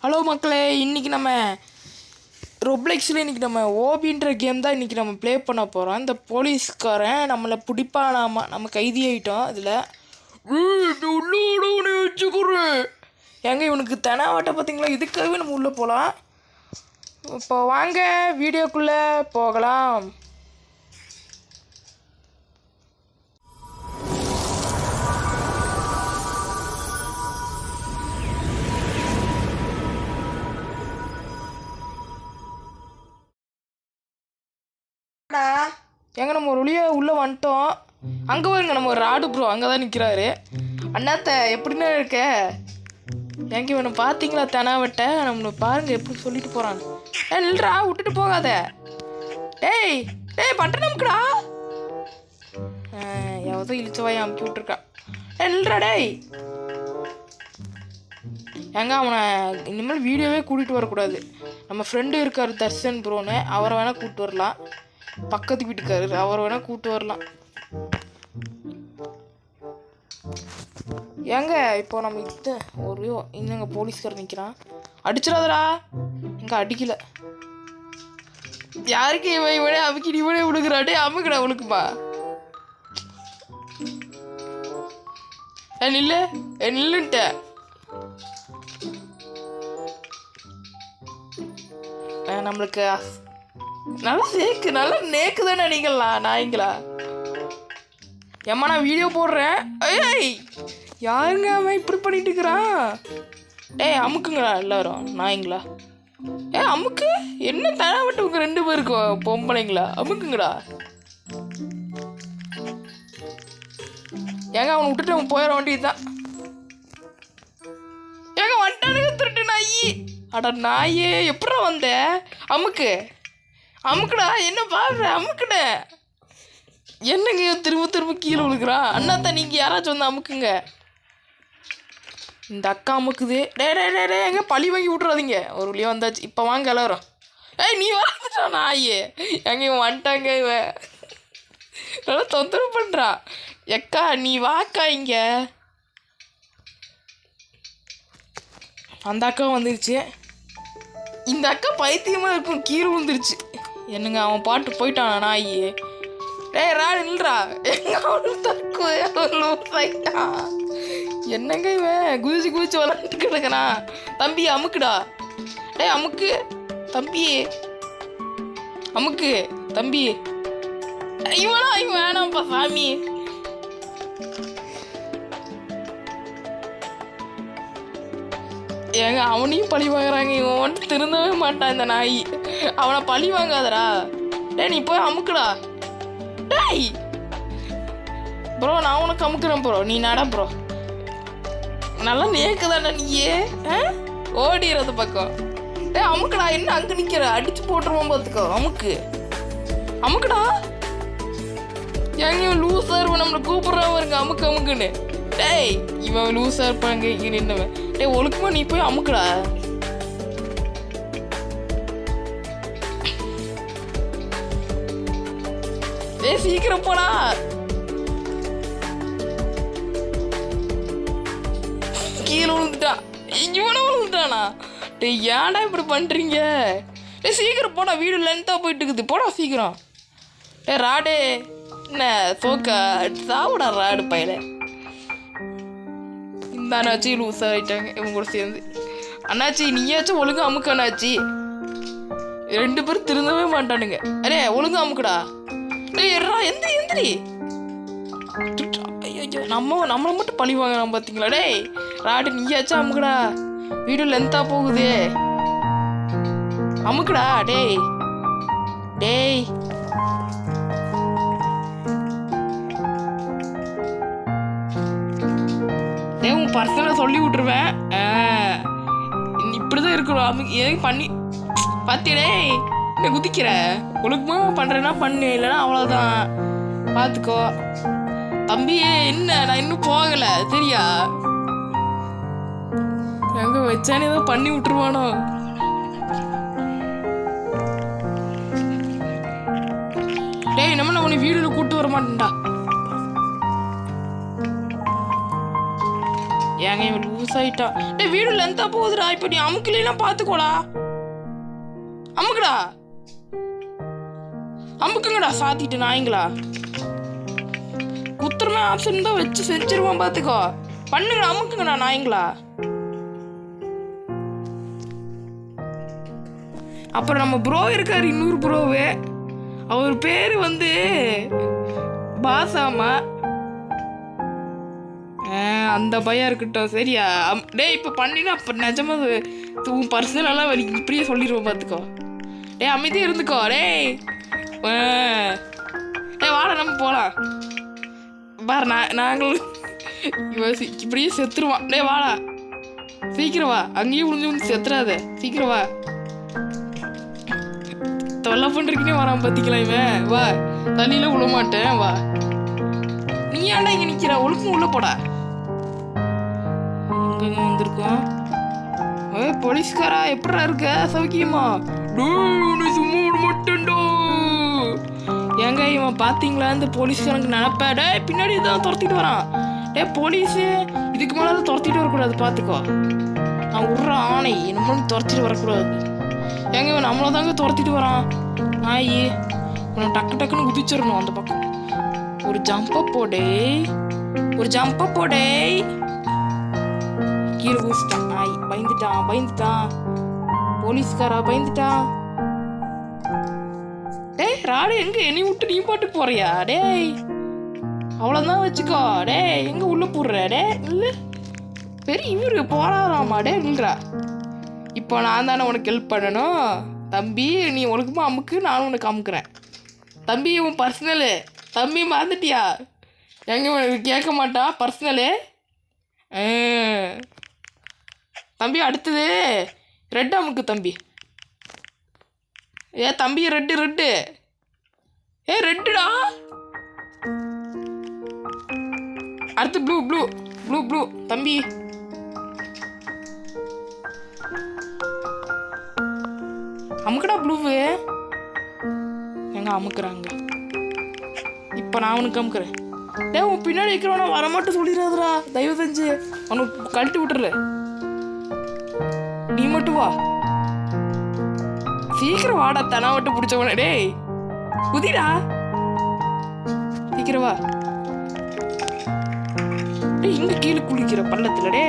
Hello மக்களே, இன்றைக்கி நம்ம ரொப்ளெக்ஸில் இன்றைக்கி நம்ம ஓபின்ற கேம் தான் இன்றைக்கி நம்ம ப்ளே பண்ண போகிறோம். இந்த போலீஸ்காரன் நம்மளை பிடிப்பானாமா, நம்ம கைதி ஆகிட்டோம். அதில் உள்ளோட வச்சுக்கிறேன் எங்கே இவனுக்கு தெனாவட்டை பார்த்தீங்களா? இதுக்காகவே நம்ம உள்ளே போகலாம். இப்போ வாங்க வீடியோக்குள்ளே போகலாம். எங்க நம்ம ஒரு வழியாக உள்ளே வந்துட்டோம். அங்கே வருங்க நம்ம ஒரு ராடு ப்ரோ அங்கே தான் நிற்கிறாரு. அண்ணாத்த எப்படின்னா இருக்க? எங்க இவனை பார்த்தீங்களா? தெனாவட்ட நம்மளை பாருங்க எப்படி சொல்லிட்டு போகிறாங்க. நில்றா, விட்டுட்டு போகாத. டேய் டேய் பட்டணம்க்குடா. எவதோ இழிச்சவாய் அமுக்கி விட்டுருக்கான். நில்றா டேய். ஏங்க அவனை இனிமேல் வீடியோவே கூட்டிகிட்டு வரக்கூடாது. நம்ம ஃப்ரெண்டு இருக்கார் தர்ஷன் ப்ரோன்னு, அவரை வேணால் கூப்பிட்டு வரலாம். பக்கத்து வீட்டுக்காரர், அவர் வேணால் கூப்பிட்டு வரலாம். ஏங்க இப்போ நம்ம ஒரு இன்னங்க போலீஸ்காரர் நிற்கிறான். அடிச்சிடாதடா. இங்கே அடிக்கல. யாருக்கு இவன் இவனே அமுக்கி இவனே விழுகிறாடே. அமுக்கடா உழுக்குப்பா. நில்லு நில்லுன்ட்ட. நம்மளுக்கு நல்லா நேக்கு, நல்லா நேக்கு தானே நீங்களா நாய்ங்களா? ஏம்மா நான் வீடியோ போடுறேன். ஏய் யாருங்க அவன் இப்படி பண்ணிட்டு இருக்கிறான்? ஏய் அமுக்குங்களா எல்லாரும் நாய்ங்களா? அமுக்கு என்ன தனாவட்டு உங்க 2 பேருக்கும் பொம்பளைங்களா? அமுக்குங்கடா. ஏங்க அவனை விட்டுட்டு அவன் போயிட வேண்டியதுதான். ஏங்க வந்துட்டானுங்க திருட்டு நாயி. அட நாயே எப்படா வந்த? அமுக்கு அமுக்குடா. என்ன பாடுற? அமுக்குட. என்னங்க திரும்ப திரும்ப கீழே விழுக்கிறான்? அண்ணாத்தான் நீங்கள் யாராச்சும் வந்து அமுக்குங்க. இந்த அக்கா அமுக்குது. டே டே டே டே எங்க பழி வாங்கி விட்றாதீங்க. ஒரு வழியாக வந்தாச்சு. இப்போ வாங்க எல்லாரும். நீ வந்துட்டா நாயே. எங்க இவன் வந்துட்டாங்க. இவன் நல்லா தொந்தரவு பண்ணுறா. எக்கா நீ வாக்கா இங்க. அந்த அக்கா வந்துருச்சு. இந்த அக்கா பைத்தியமாக இருக்கும். கீழே விழுந்துருச்சு. என்னங்க அவன் பாட்டு போயிட்டானா நாயி? டேய் ராடு நில்றா. எங்க அவனு தக்குவான். என்னங்க இவன் குதிச்சு குதிச்சு விளாண்டு கிடக்குறான். தம்பி அமுக்குடா. டேய் அமுக்கு தம்பி, அமுக்கு தம்பி. இவனா இவன் வேணாம்ப்பா சாமி. ஏங்க அவனையும் பழி வாங்குறாங்க. இவன் வந்துட்டு திருந்தவே மாட்டான் இந்த நாய். அவனை பழி வாங்காதடா. டேய் நீ போய் அமுக்குடா. டேய் ப்ரோ நான் உனக்கு அமுக்குறேன் ப்ரோ. நீ நட ப்ரோ. நல்லா நேக்குதானே நீயே? ஓடிடுறது பக்கம். டேய் அமுக்குடா. என்ன அங்கே நிற்கிற? அடிச்சு போட்டுருவோம் பார்த்துக்கோ. அமுக்கு அமுக்குடா. ஏங்க இவன் லூஸாக இருவன் நம்மளை கூப்பிட்றான் வருங்க அமுக்கு அமுக்குன்னு. டேய் இவன் லூஸாக இருப்பாங்க இங்கே நின்றவன். டேய் ஒழுக்கமா நீ போய் அமுக்குடா. டேய் சீக்கிரம் போடா. கீழே விழுந்துட்டான். இவனும் விழுந்துட்டானா? டேய் ஏன்டா இப்படி பண்ணுறீங்க? டேய் சீக்கிரம் போடா. வீடு லென்த்தாக போயிட்டு இருக்குது. போடா சீக்கிரம். டேய் ராடே என்ன சோக்கா சாப்பிடா ராடு பையல. இந்த அண்ணாச்சி லூஸ் ஆகிட்டாங்க இவங்க கூட சேர்ந்து. அண்ணாச்சி நீயாச்சும் ஒழுங்கு அமுக்கு அண்ணாச்சி. 2 பேரும் திருந்தவே மாட்டானுங்க. அரே ஒழுங்கு அமுக்குடா. டேய் எறா எந்திரி. ஐயோ நம்மளை மட்டும் பழி வாங்கலாம் பார்த்தீங்களா? டேய் ராடு நீயாச்சும் அமுக்குடா. வீடு லென்த்தாக போகுது. அமுக்குடா. டேய் டேய் உன் பர்சனலாக சொல்லி விட்டுருவேன். இப்படிதான் இருக்கணும். எதுக்கு பண்ணி பார்த்தியடே என்ன குதிக்கிற? ஒழுக்கமா பண்ணுறேன்னா பண்ணு, இல்லைன்னா அவ்வளோதான். பார்த்துக்கோ தம்பி. என்ன நான் இன்னும் போகலை சரியா? எங்க வச்சானே ஏதோ பண்ணி விட்டுருவானோ? டேய் நம்ம உன்னை வீடியோவில் கூப்பிட்டு வர மாட்டேன்டா. ஏங்க இவன் லூஸ் ஆயிட்டா. டே வீடு லென்த்தா போகுதுடா. இப்போ நீ அமுக்கலைன்னா பார்த்துக்கோடா. அமுக்குடா, அமுக்குங்கடா. சாத்திட்டு நாய்ங்களா குத்துறமே ஆப்ஷன் தான் வச்சு செஞ்சிருவான் பார்த்துக்கோ. பண்ணுங்கடா, அமுக்குங்கடா நாய்ங்களா. அப்புறம் நம்ம ப்ரோ இருக்காரு, இன்னொரு ப்ரோவு. அவர் பேர் வந்து பாசாமா. அந்த பையன் இருக்கட்டும் சரியா. டே இப்போ பண்ணினா அப்போ நிஜமா உன் பர்சனலெல்லாம் வலி இப்படியே சொல்லிடுவோம் பார்த்துக்கோ. டே அமைதியாக இருந்துக்கோ. டேய் வாட நம்ம போகலாம் பாரு. நாங்கள் இப்படியே செத்துருவான். டே வாடா சீக்கிரம் வா. அங்கேயும் விழுந்து செத்துறாத. சீக்கிரம் வா. தொல்லை பண்ணுறதுக்குனே வரான் பார்த்திக்கலாம் இவன். வா தண்ணியில விழ மாட்டேன். வா. நீ ஏன்டா இங்கே நிற்கிற? ஒழுக்கம் உள்ள போடா. எங்க வந்திருக்கோம்? போலீஸ்காரா எப்படா இருக்க? சௌக்கியமா? சும்மா விட மாட்டேன்டா. ஏங்க இவன் பார்த்தீங்களா இந்த போலீஸ்காரனுக்கு நினப்ப. டே பின்னாடி தான் துரத்திட்டு வரான். டே போலீஸு இதுக்கு மேலே துரத்திட்டு வரக்கூடாது பார்த்துக்கோ. நான் விட்ற ஆணை நம்மளும் துரத்திட்டு வரக்கூடாது. ஏங்க இவன் நம்மளை தாங்க துரத்திட்டு வரான். நாய் இவனை டக்கு டக்குன்னு குதிச்சிடணும் அந்த பக்கம். ஒரு ஜம்பை போடே, ஒரு ஜம்பை போடே. கீழே குதிச்சிட்டான் நாய். பயந்துட்டான். போலீஸ்காரா பயந்துட்டான். டேய் ராடு எங்க என்னை விட்டு நீ பாட்டுக்கு போறியா? டேய் அவ்வளோதான் வச்சுக்கோ. டே எங்க உள்ள போடுற? டே இல்லை பெரிய இவரு போறாராமா. டே இல்லைரா. இப்போ நான் தானே உனக்கு ஹெல்ப் பண்ணணும் தம்பி. நீ உனக்குமா அமுக்கு, நானும் உனக்கு அமுக்குறேன் தம்பி. உன் பர்சனலு தம்பி மறந்துட்டியா? எங்க உனக்கு கேட்க மாட்டான் பர்சனலு. தம்பி அடுத்தது ரெட் அமுக்கு தம்பி. தம்பி ரெட்டு. ரெட்டுடா. அடுத்து ப்ளூ தம்பி. அமுக்கடா ப்ளூவு. எங்க அமுக்குறாங்க. இப்போ நான் உனக்கு அமுக்குறேன். டே உன் பின்னாடி இருக்கிறவனா வரமாட்டு சொல்லிடாதடா தயவு செஞ்சு. அவனுக்கு கழட்டி விட்டுற. நீ மட்டும் வா. சீக்கிரம் வாடா தனா விட்டு பிடிச்சவன. டேய் குதிடா சீக்கிரம் வா. டேய் இங்க கீழே குளிக்கிற பள்ளத்துல. டே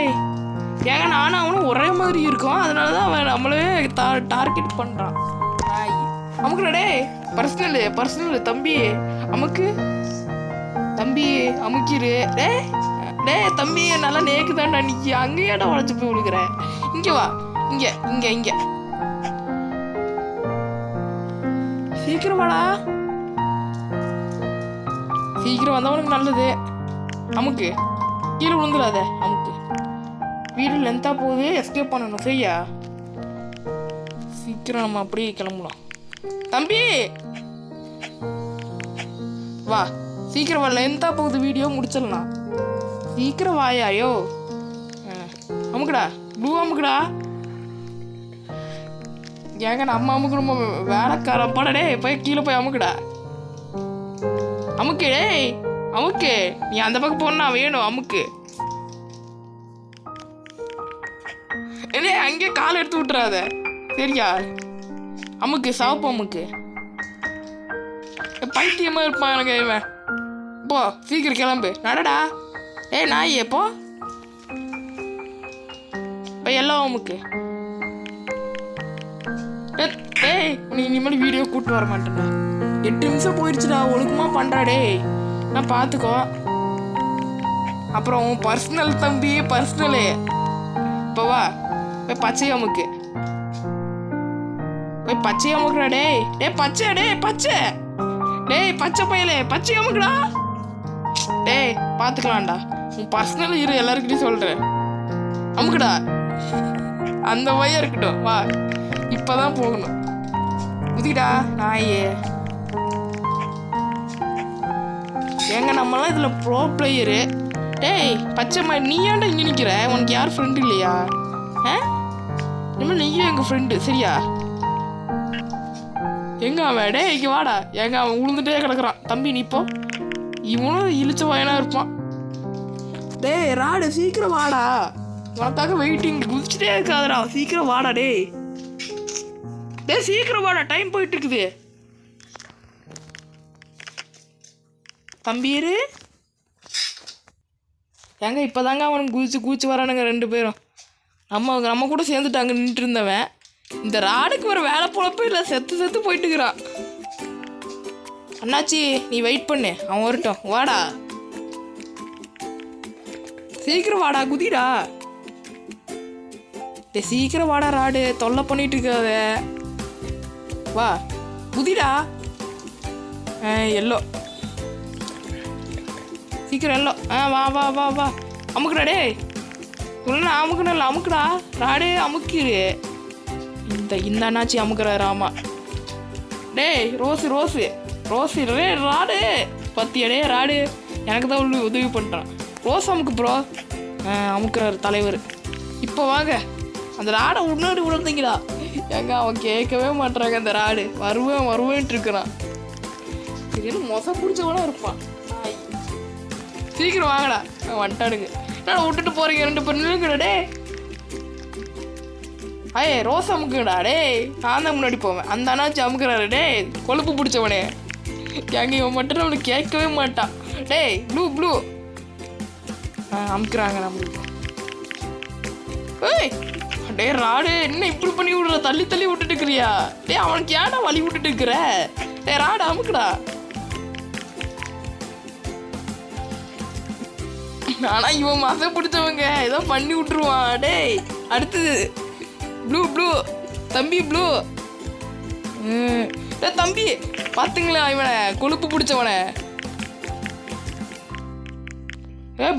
ஏங்க நானும் அவனும் ஒரே மாதிரி இருக்கோம். அதனாலதான் அவன் நம்மளே டார்கெட் பண்றான். அமுக்குடா. டே பர்சனலு தம்பி அமுக்கு. தம்பி அமுக்கிரு. டே தம்பி நல்லா நேக்குதான்டா நிக்கி. அங்கேயாடா உழைச்சு போய் விழுக்கிற. இங்க வா. இங்க சீக்கிரம் வாடா. சீக்கிரம் வந்தவனுக்கு நல்லது. அமுக்கு. கீழே விழுந்துடாத. அமுக்கு. வீடு லென்த்தா போகுது. எஸ்கேப் பண்ணணும் சரியா. சீக்கிரம் நம்ம அப்படியே கிளம்பலாம். தம்பி வா. சீக்கிரம் வா. லென்த்தா போகுது வீடியோ முடிச்சிடலாம். சீக்கிரம் வாயாயோ. அமுக்குடா ப்ளூ அமுக்குடா. ஏங்க நம்ம அமுக்கணுமா? வேலைக்காரன் படடே போய் கீழே போய் அமுக்குடா. அமுக்கு. டேய் அமுக்கு. நீ அந்த பக்கம் போனா வேணும். அமுக்கு. அங்கே காலை எடுத்து விட்டுறாத சரியா. அமுக்கு. சாப்பு அமுக்கு. பைத்தியமா இருப்பான் எனக்கு இவன். போ சீக்கிரம் கிளம்பு. நடடா. நாய் போ. எல்லாம் அமுக்கு. நீ இனிமேல் வீடியோ கூட்டு வர மாட்டேன்டா. 8 நிமிஷம் போயிடுச்சுடா. ஒழுக்கமா பண்றாடே. நான் பார்த்துக்கோ. அப்புறம் உன் பர்சனல் தம்பி பர்சனலு. இப்போ வா போய் பச்சை அமுக்கு. போய் பச்சை அமுக்குறா. பச்சை. பச்சை பையலே பச்சை அமுக்குடா. பார்த்துக்கலாம்டா. உன் பர்சனல் இரு எல்லாருக்கிட்டையும் சொல்கிறேன். அமுக்குடா. அந்த பையன் இருக்கட்டும். வா இப்போதான் போகணும். குதிடா நாயே. ஏங்க நம்மளாம் இதில் ப்ரோ பிளேயரு. பச்சை நீ ஏன்டா இங்கே நிற்கிற? உனக்கு யார் ஃப்ரெண்டு இல்லையா? இனிமேல் நீயும் எங்கள் ஃப்ரெண்டு சரியா. எங்க அவன்? இங்கே வாடா. எங்க அவன் உளுந்துட்டே கிடக்குறான். தம்பி நீ இப்போ. இவனும் இழிச்ச வயனாக இருப்பான். டேய் ராடு சீக்கிரம் வாடா, உனக்காக வெயிட்டிங். குதிச்சுட்டே இருக்காதடா, சீக்கிரம் வாடா. டேய் சீக்கிரம் வாடா, டைம் போயிட்டு இருக்குது. தம்பியரு ஏங்க இப்போதாங்க அவனுக்கு குதிச்சு வரானுங்க 2 பேரும். நம்ம கூட சேர்ந்துட்டாங்க நின்றுட்டு இருந்தவன். இந்த ராடுக்கு வர வேலை பொழப்பே இல்லை, செத்து போயிட்டுக்கிறான். அண்ணாச்சி நீ வெயிட் பண்ணு, அவன் வரட்டும். வாடா சீக்கிரம் வாடா, குதிடா. சீக்கிரம் வாடா ராடு, தொல்லை பண்ணிட்டு இருக்காத. வா குதிடா. எல்லோ சீக்கிரம் எல்லோ. வா வா வா வா அமுக்குடா. டே இல்லைண்ணா அமுக்கணும் இல்லை, அமுக்குடா ராடு, அமுக்கிடு. இந்த அண்ணாச்சி அமுக்குறாரு. ஆமாம். டேய் ரோஸு ரே ராடு பத்தியா? டே ராடு எனக்கு தான் உதவி பண்ணுறான். ரோஸ் அமுக்கு ப்ரோ. அமுக்குறாரு தலைவர். இப்போ வாங்க அந்த ராடை முன்னாடி விழுந்தீங்களா? எங்க அவன் கேட்கவே மாட்டாங்க. அந்த ராடு வருவேன்ட்டு இருக்கிறான். இது மொசை பிடிச்சவனா இருப்பான். சீக்கிரம் வாங்கடா, வந்துட்டானுங்க. நான் விட்டுட்டு போறீங்க 2 பேர் நின்றுங்கடா. டே ரோஸ் அமுக்குங்கடா. டே நான் தான் முன்னாடி போவேன். அந்த அண்ணாச்சி அமுக்குறாரு. டே கொழுப்பு பிடிச்சவனே, எங்க இவன் மட்டும் நம்மளுக்கு கேட்கவே மாட்டான். டேய் ப்ளூ அமுக்குறாங்க நம்மளுக்கு. டே ராடு என்ன இப்படி பண்ணி விடுற? தள்ளி விட்டுட்டு இருக்கிறியா? டே அவனுக்கு ஏன்டா வழி விட்டுட்டு இருக்கிற? டே ராடு அமுக்குடா. ஆனா இவன் மசை பிடிச்சவங்க ஏதோ பண்ணி விட்டுருவான். டேய் அடுத்தது ப்ளூ தம்பி ப்ளூ. டே தம்பி பாத்துங்களா இவனை கொழுப்பு பிடிச்சவனை?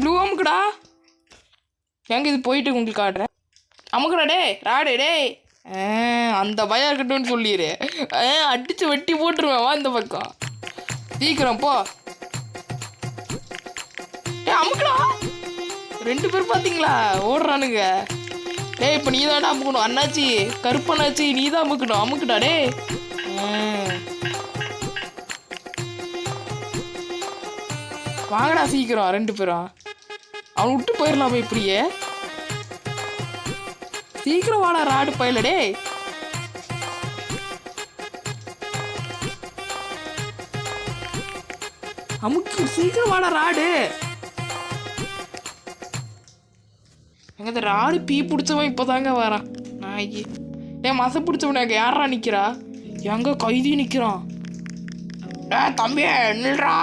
ப்ளூ அமுக்குடா. எங்க இது போயிட்டு உங்களுக்கு காட்டுறேன். அமுக்குடா. டே ராடு. டே அந்த பயம் இருக்கட்டும்னு சொல்லிடு. அடிச்சு வெட்டி போட்டுருவேன். வா இந்த பக்கம் சீக்கிரம் போ. அமுக்குடா. 2 பேர் பார்த்தீங்களா ஓடுறானுங்க. டே இப்போ நீ தான்டா அமுக்கணும். அண்ணாச்சி கருப்பண்ணாச்சி நீ தான் அமுக்கணும். அமுக்குடா. டே வாங்கடா சீக்கிரம் 2 பேரும். அவனை விட்டு போயிடலாமா இப்படியே? சீக்கிரம் வாடா ராடு பயில. டே அமுக்கு சீக்கிரம் வாடா ராடு. எங்க இந்த ராடு பீ பிடிச்சவன் இப்போதாங்க வரான். நாய்க்கு மசை பிடிச்சவன் எங்க யாரா நிக்கிறா? எங்க கைதி நிக்கிறான். தம்பி நில்றா.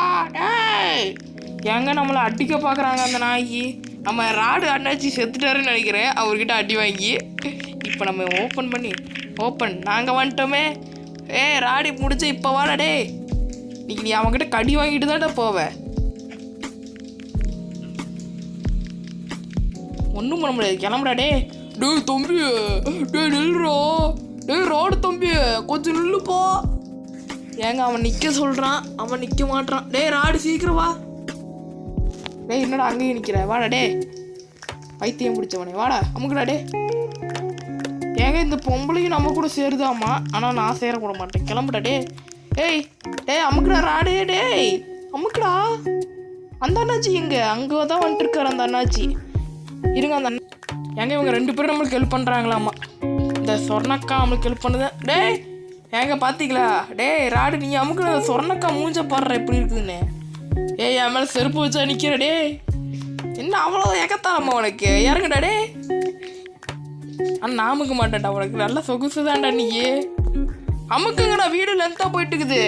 எங்க நம்மளை அடிக்க பாக்குறாங்க அந்த நாய்க்கு. நம்ம ராடு அண்ணாச்சி செத்துட்டாருன்னு நினைக்கிறேன். அவர்கிட்ட அடி வாங்கி இப்போ நம்ம ஓப்பன் நாங்கள் வந்துட்டோமே. ராடி முடிச்ச இப்போ வாடா. டே நீ அவன்கிட்ட கடி வாங்கிட்டு தான்டா போவேன். ஒன்றும் பண்ண முடியாது, கிளம்புடா. டே தம்பி நில்றோ. ராடு தம்பி கொஞ்சம் நில்லுப்போ. ஏங்க அவன் நிற்க சொல்கிறான், அவன் நிற்க மாட்டான். ராடு சீக்கிரம் வா. என்னடா அங்கேயும் நிற்கிற? வாடா. டே பைத்தியம் பிடிச்சவனே வாடா அமுக்குடா. டே ஏங்க இந்த பொம்பளையும் நம்ம கூட சேருதாமா, ஆனால் நான் சேரக்கூட மாட்டேன். கிளம்புடா. டே அமுக்குடா ராடு. டேய் அமுக்குடா. அந்த அண்ணாச்சி எங்க? அங்கே தான் வந்துட்டு இருக்காரு அந்த அண்ணாச்சி. இருங்க அந்த ஏங்க இவங்க 2 பேரும் நம்மளுக்கு ஹெல்ப் பண்ணுறாங்களாம்மா. இந்த சொர்ணக்கா நம்மளுக்கு ஹெல்ப் பண்ணுது. டேய் ஏங்க பார்த்தீங்களா? ராடு நீ அமுக்குற சொர்ணக்கா மூஞ்ச பாடுற எப்படி இருக்குதுன்னு. என் மேலே செருப்பு வச்சா நிற்கிற. டே என்ன அவ்வளோ எக்கத்தாலம்மா உனக்கு? இறங்குடா. டே ஆனால் நான் அமுக்க மாட்டேன்டா, உனக்கு நல்ல சொகுசு தான்டா. நீ அமுக்குங்கடா, வீடு லென்த்தாக போயிட்டு இருக்குது.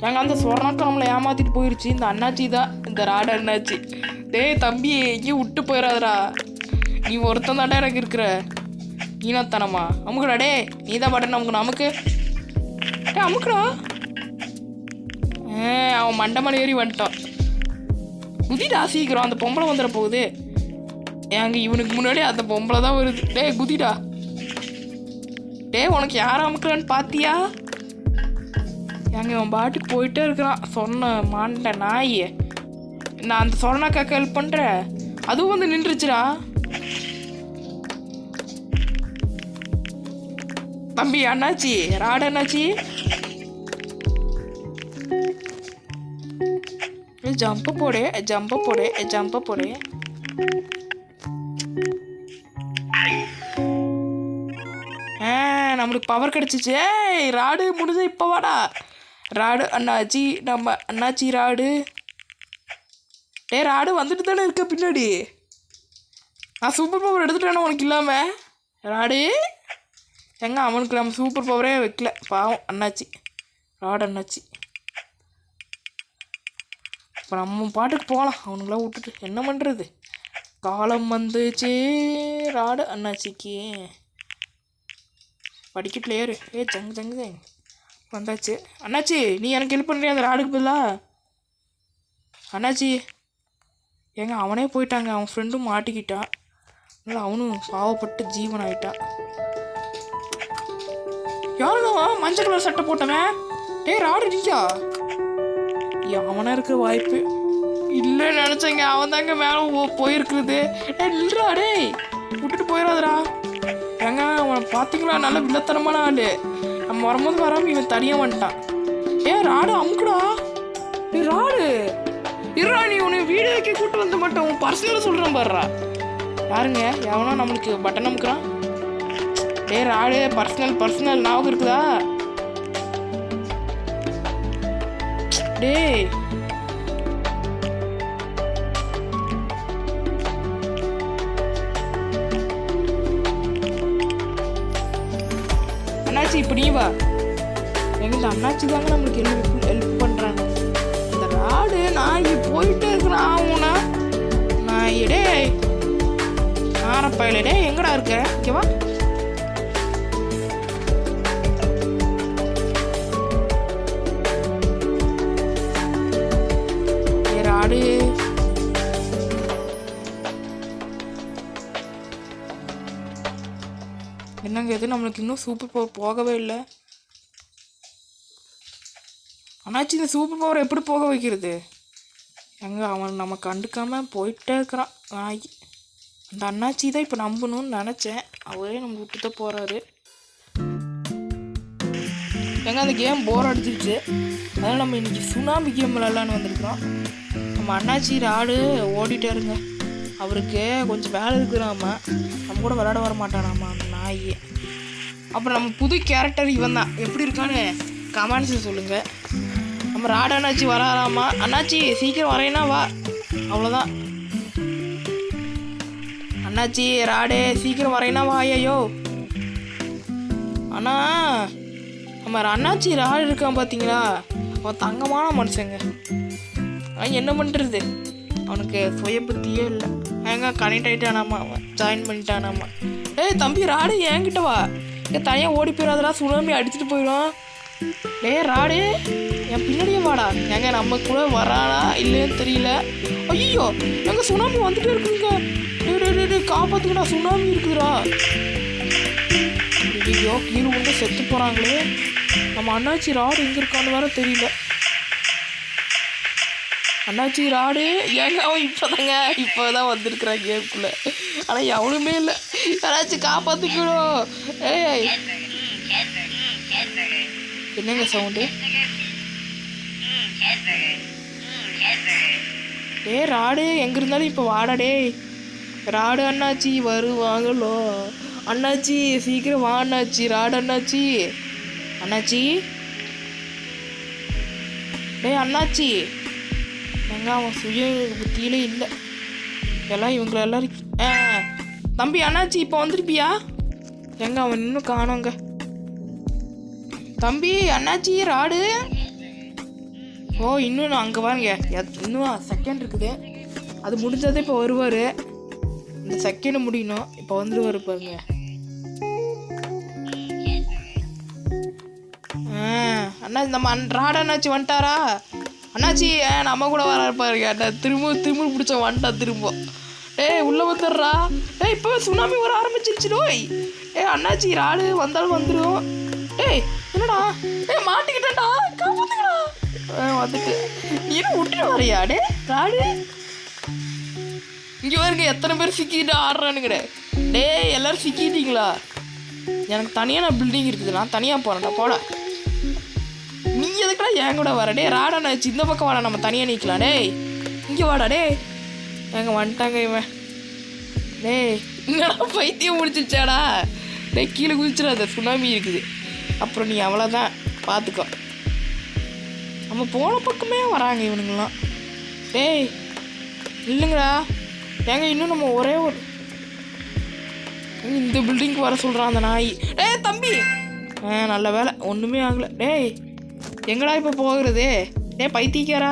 எங்க அந்த சொர்ணக்கா நம்மளை ஏமாத்திட்டு போயிடுச்சு. இந்த அண்ணாச்சி தான், இந்த ராடு அண்ணாச்சி. டேய் தம்பி எங்கேயும் விட்டு போயிடாதடா, நீ ஒருத்தன் தாண்டா எனக்கு இருக்கிற ஈனத்தனமா. அமுக்குடா. டே நீ தான் பாட்டு அமுக்கணும். அமுக்குடா. அவன் மண்டமலை ஏறி வந்துட்டான். குதிடா சீக்கிரம், அந்த பொம்பளை வந்துட போகுது. ஏங்க இவனுக்கு முன்னாடி அந்த பொம்பளை தான் வருது. டே குதிடா. டே உனக்கு யார் அமுக்கலான்னு பார்த்தியா? ஏங்க இவன் பாட்டுக்கு போயிட்டே இருக்கிறான். சொன்ன மாண்ட நாய். நான் அந்த சொர்ணாக்காக்கு ஹெல்ப் பண்ணுறேன், அதுவும் வந்து நின்றுச்சுடா. தம்பி அண்ணாச்சி, ராடு அண்ணாச்சி ஜம்பை போடு ஜம்பை போடு ஜம்பை போடு. நம்மளுக்கு பவர் கிடச்சிச்சு. ராடு முடிஞ்சு இப்போ வாடா. ராடு அண்ணாச்சி, நம்ம அண்ணாச்சி ராடு. ராடு வந்துட்டு தானே இருக்க பின்னாடி. நான் சூப்பர் பவர் எடுத்துட்டேன்னா உனக்கு இல்லாமல் ராடு. எங்க அவனுக்கு நம்ம சூப்பர் பவரே வைக்கல பாவம் அண்ணாச்சி, ராடு அண்ணாச்சி. இப்போ நம்ம பாட்டுக்கு போகலாம் அவனுங்களாம் விட்டுட்டு. என்ன பண்ணுறது, காலம் வந்துச்சு ராடு அண்ணாச்சிக்கு. படிக்கட்டில் ஏறு. ஜங்கு ஜங்கு வந்தாச்சு. அண்ணாச்சி நீ எனக்கு ஹெல்ப் பண்ணுறியா அந்த ராடுக்கு பதிலா? அண்ணாச்சி ஏங்க அவனே போயிட்டாங்க, அவன் ஃப்ரெண்டும் மாட்டிக்கிட்டான். அதனால் அவனும் பாவப்பட்டு ஜீவன் ஆகிட்டான். யாருடா மஞ்சள் கலர் சட்டை போட்டவன்? ராடு நீயா? அவனா இருக்கிற வாய்ப்பு இல்லைன்னு நினச்சேங்க. அவன் தாங்க மேலே போயிருக்குறது. இல்லைடா டேய் விட்டுட்டு போயிடாதடா. ஏங்க அவனை பார்த்தீங்களா, நல்ல வில்லத்தனமான ஆள். நம்ம வரும்போது வராமல் இவன் தனியாக வந்துட்டான். ராடு அமுக்குடா. ராடு இருடா, நீ உன்னை வீடு வைக்க கூப்பிட்டு வந்த மாட்டேன், உன் பர்சனலாக சொல்கிறேன் பாடுறா. யாருங்க எவனோ நம்மளுக்கு பட்டன் அமுக்குறான். ராடு பர்சனல் ஞாபகம் இருக்குதா? டேய் அண்ணாச்சி இப்போ நீ வா. எங்க இந்த அண்ணாச்சி தாங்க நம்மளுக்கு ஹெல்ப் பண்ணுறாங்க. இந்த ராடு நான் இங்கே போயிட்டே இருக்கிறேன். ஆகுனா நான் இடே ஆரப்பாயிலே எங்கடா இருக்க? ஓகேவா? ராடு என்னங்க இது, நம்மளுக்கு இன்னும் சூப்பர் பவர் போகவே இல்லை. அண்ணாச்சி இந்த சூப்பர் பவர் எப்படி போக வைக்கிறது? எங்க அவன் நம்ம கண்டுக்காமல் போயிட்டே இருக்கிறான் நாய். அந்த அண்ணாச்சி தான் இப்போ நம்பணும்னு நினச்சேன், அவரே நம்ம விட்டு தான் போகிறாரு. எங்க அந்த கேம் போர் அடிச்சிருச்சு, அதனால் நம்ம இன்றைக்கி சுனாமி கேம் விளாட்லான்னு வந்திருக்கிறோம். நம்ம அண்ணாச்சி ராடு ஓடிட்டாருங்க. அவருக்கு கொஞ்சம் வேலை இருக்கிறாம நம்ம கூட விளையாட வர மாட்டானாமா அந்த நாய். அப்புறம் நம்ம புது கேரக்டர் இவன் தான். எப்படி இருக்கான்னு கமெண்ட்ஸில் சொல்லுங்கள். நம்ம ராடு அண்ணாச்சி வராராமா. அண்ணாச்சி சீக்கிரம் வரேன்னா வா, அவ்வளோதான். அண்ணாச்சி ராடு சீக்கிரம் வரேன்னா வா. ஐயோ அண்ணா, நம்ம அண்ணாச்சி ராடு இருக்கான் பார்த்தீங்களா, அவன் தங்கமான மனுஷங்க. ஆனால் என்ன பண்ணுறது, அவனுக்கு சுய புத்தியே இல்லை. ஏங்க கனெக்ட் ஆகிட்டானாமா, அவன் ஜாயின் பண்ணிட்டானாமா. தம்பி ராடு என்கிட்ட வா. தனியாக ஓடி போயிடாதடா, சுனாமி அடிச்சுட்டு போயிடும். ராடு என் பின்னாடியே வாடா. ஏங்க நம்ம கூட வரானா இல்லைன்னு தெரியல. ஐயோ எங்க சுனாமி வந்துட்டே இருக்குங்க. காப்பாத்துக்கடா, சுனாமி இருக்குதுடா. ஐயோ கீழே வந்து செத்து போகிறாங்களே. நம்ம அண்ணாச்சி ராடு எங்கே இருக்கான்னு வேற தெரியல. அண்ணாச்சி ராடு ஏங்க அவன் இப்போதான் வந்திருக்கிறான் கேம்குள்ளே. ஆனால் எவனுமே இல்லை. யாராச்சும் காப்பாற்றிக்கணும். என்னங்க சவுண்டு? ராடு எங்கே இருந்தாலும் இப்போ வாடாடே. ராடு அண்ணாச்சி வருவாங்களோ. அண்ணாச்சி சீக்கிரம் வா அண்ணாச்சி. ராடு அண்ணாச்சி, அண்ணாச்சி அண்ணாச்சி. எங்க அவன் சுய புத்தியிலே இல்லை. எல்லாம் இவங்களை எல்லாரும் தம்பி அண்ணாச்சி இப்போ வந்துருப்பியா? எங்க அவன் இன்னும் காணோங்க. தம்பி அண்ணாச்சி ராடு. இன்னும் நான் அங்கே பாருங்க, இன்னும் செகண்ட் இருக்குது. அது முடிஞ்சதே இப்போ வருவார். இந்த செகண்ட் முடியணும், இப்போ வந்துடுவார் பாருங்க. அண்ணா நம்ம ராடு அண்ணாச்சி வந்துட்டாரா? அண்ணாச்சி நம்ம கூட வர பாருங்க. திரும்ப பிடிச்ச வந்துட்டா திரும்ப. உள்ளே வந்துடுறா. இப்போ சுனாமி வர ஆரம்பிச்சிருச்சு. அண்ணாச்சி ராடு வந்தாலும் வந்துடும். என்னடா மாட்டிக்கிட்டா, காப்பாத்துக்கடா. வந்துட்டு நீனும் விட்டுட்டு வரையா ராடு? இங்கே பாருங்க எத்தனை பேர் சிக்கிட்டு ஆடுறானுங்கட. எல்லாரும் சிக்கிட்டீங்களா? எனக்கு தனியாக பில்டிங் இருக்குது, நான் தனியாக போகிறேன்டா. போட நீ எதுக்குடா என் கூட வர? ராடா நான் இந்த பக்கம் வாடா, நம்ம தனியாக நிற்கலாம். இங்கே வாடா டேய். எங்க வந்துட்டாங்க இவன். டேய் என்னடா பைத்தியம் முடிச்சிச்சாடா. டேய் கீழே குதிச்சிடாத, சுனாமி இருக்குது. அப்புறம் நீ அவ்வளோதான் பார்த்துக்கோ. நம்ம போன பக்கமே வராங்க இவனுங்களாம். டேய் இல்லைங்கடா. ஏங்க இன்னும் நம்ம ஒரே ஒரு இந்த பில்டிங்க்கு வர சொல்கிறான் அந்த நாய். டேய் தம்பி. நல்ல வேலை ஒன்றுமே ஆகலை. டேய் எங்கடா இப்போ போகிறது? டேய் பைத்தியக்காரா.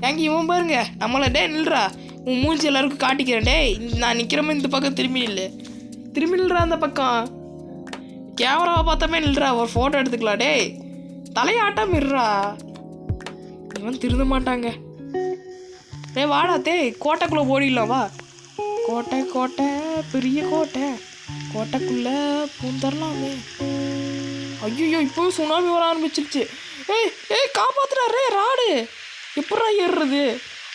ஏங்க இவன் பாருங்க நம்மளை. டே நில்றா, உன் மூஞ்சி எல்லாருக்கும் காட்டிக்கிறேன். டேய் நான் நிற்கிறமே இந்த பக்கம் திரும்பி இல்லை. திரும்பி நில்றா அந்த பக்கம். கேமராவை பார்த்தாமே நில்றா, ஒரு ஃபோட்டோ எடுத்துக்கலாம். டேய் தலையாட்டம் இருறா. இவன் திருந்த மாட்டாங்க. டேய் வாடா டேய், கோட்டைக்குள்ளே ஓடிடலாம் வா. கோட்டை கோட்டை பெரிய கோட்டை, கோட்டைக்குள்ளே பூந்தரலாமே. ஐயோ இப்போ சுனாமி வர ஆரம்பிச்சிருச்சு. ஏய் காப்பாத்துறா ரே ராடு. எப்படா ஏறுறது?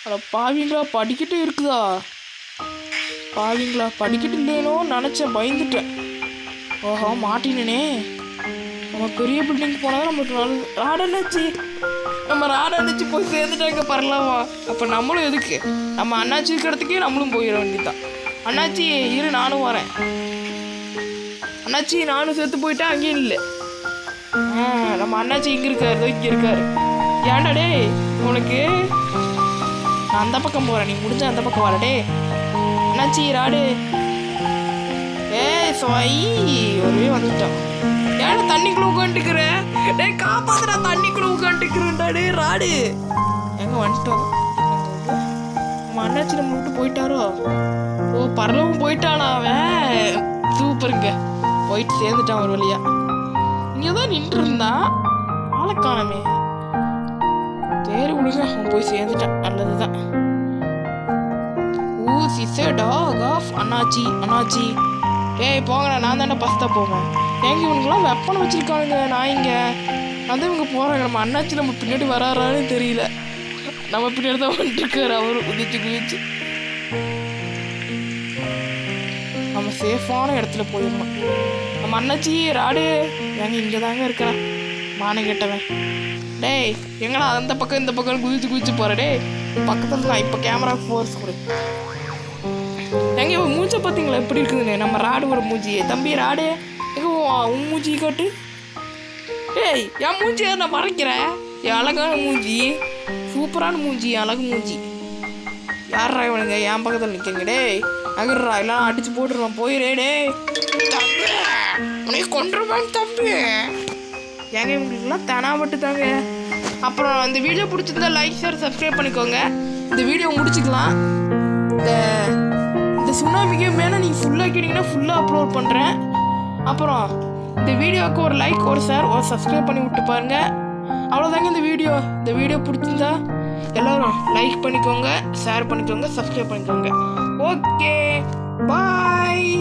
அட பாவிங்களா, படிக்கிட்டு இருக்குதா? பாவிங்களா படிக்கிட்டு இல்லைனோ நினச்சேன், பயந்துட்டேன். ஓஹோ மாட்டினே. நம்ம பெரிய பில்டிங் போனால் நம்மளுக்கு நல்லது. ராடன்னாச்சு, நம்ம ராடன்னிச்சு போய் சேர்ந்துட்டாங்க பரலாமா. அப்போ நம்மளும் எதுக்கு? நம்ம அண்ணாச்சி இருக்கிற இடத்துக்கே நம்மளும் போயிட வேண்டியதுதான். அண்ணாச்சி இரு நானும் வரேன். அண்ணாச்சி நானும் சேர்த்து போயிட்டேன். அங்கேயும் இல்லை. நம்ம அண்ணாச்சி இங்கே இருக்காரு, இங்கே இருக்காரு. ஏன்டா டே உனக்கு? நான் அந்த பக்கம் போகிறேன், நீ முடிஞ்ச அந்த பக்கம் வர. டே அண்ணாச்சி ராடு. சொய் ஒரே வந்துட்டான். ஏன்னா தண்ணிக்குள்ள உட்காந்துக்கிற? டே காப்பாத்துடா, தண்ணிக்குள்ள உட்காந்துக்கிறேன்டா. டே ராடு எங்க வந்துட்டோம்? நம்ம அண்ணாச்சி நம்ம விட்டு போயிட்டாரோ? ஓ பரலவும் போயிட்டானா அவன். சூப்பருங்க, போயிட்டு சேர்ந்துட்டான் ஒரு வழியா. இங்கே தான் நின்று இருந்தான், ஆளை காணமே. சரி விடுங்க, அவன் போய் சேர்ந்துட்டான், நல்லதுதான். அண்ணாச்சி அண்ணாச்சி. ஏய் போங்கண்ணா, நான் தானே பஸ்தான் போவேன். ஏங்க இவனுக்குலாம் வெப்பனை வச்சிருக்கானுங்க நாய்ங்க. அதான் இவங்க போகிறாங்க. நம்ம அண்ணாச்சி நம்ம பின்னாடி வராறான்னு தெரியல. நம்ம பின்னாடி தான் வந்துருக்காரு அவரு குதிச்சு குதிச்சு. நம்ம சேஃபான இடத்துல போயிடணும். நம்ம அண்ணாச்சி ராடு ஏங்க இங்கே தாங்க இருக்கிறான் மானம் கேட்டவன். டேய் எங்கடா அந்த பக்கம் இந்த பக்கம் குதிச்சு குதிச்சு போகிற? டே பக்கத்தில் நான் இப்போ கேமரா ஃபோர்ஸ் கொடு. எங்க இவன் மூஞ்சை பார்த்தீங்களா எப்படி இருக்குதுன்னு? நம்ம ராடுவோட மூஞ்சியே. தம்பி ராடு எங்க உன் மூஞ்சி காட்டு. டேய் என் மூஞ்சியை நான் மறைக்கிறேன். என் அழகான மூஞ்சி, சூப்பரான மூஞ்சி, அழகு மூஞ்சி. யாரா இவனுங்க என் பக்கத்தில் நிற்கிறீங்க? டேய் அகர்றா, எல்லாம் அடிச்சு போட்டுருவான். போயிரே டேய் தம்பி, உனக்கு கொண்டுருவான் தம்பி. ஏங்க இவங்களுக்குலாம் தனாப்பட்டு தாங்க. அப்புறம் இந்த வீடியோ பிடிச்சிருந்தா லைக் ஷேர் சப்ஸ்கிரைப் பண்ணிக்கோங்க. இந்த வீடியோ முடிச்சுக்கலாம். இந்த சுனாமிக்கு மேலே நீங்கள் ஃபுல்லாக்கிட்டீங்கன்னா ஃபுல்லாக அப்லோட் பண்ணுறேன். அப்புறம் இந்த வீடியோவுக்கு ஒரு லைக், ஒரு ஷேர், ஒரு சப்ஸ்கிரைப் பண்ணி விட்டு பாருங்கள். அவ்வளோதாங்க இந்த வீடியோ பிடிச்சிருந்தா எல்லோரும் லைக் பண்ணிக்கோங்க, ஷேர் பண்ணிக்கோங்க, சப்ஸ்கிரைப் பண்ணிக்கோங்க. Okay bye.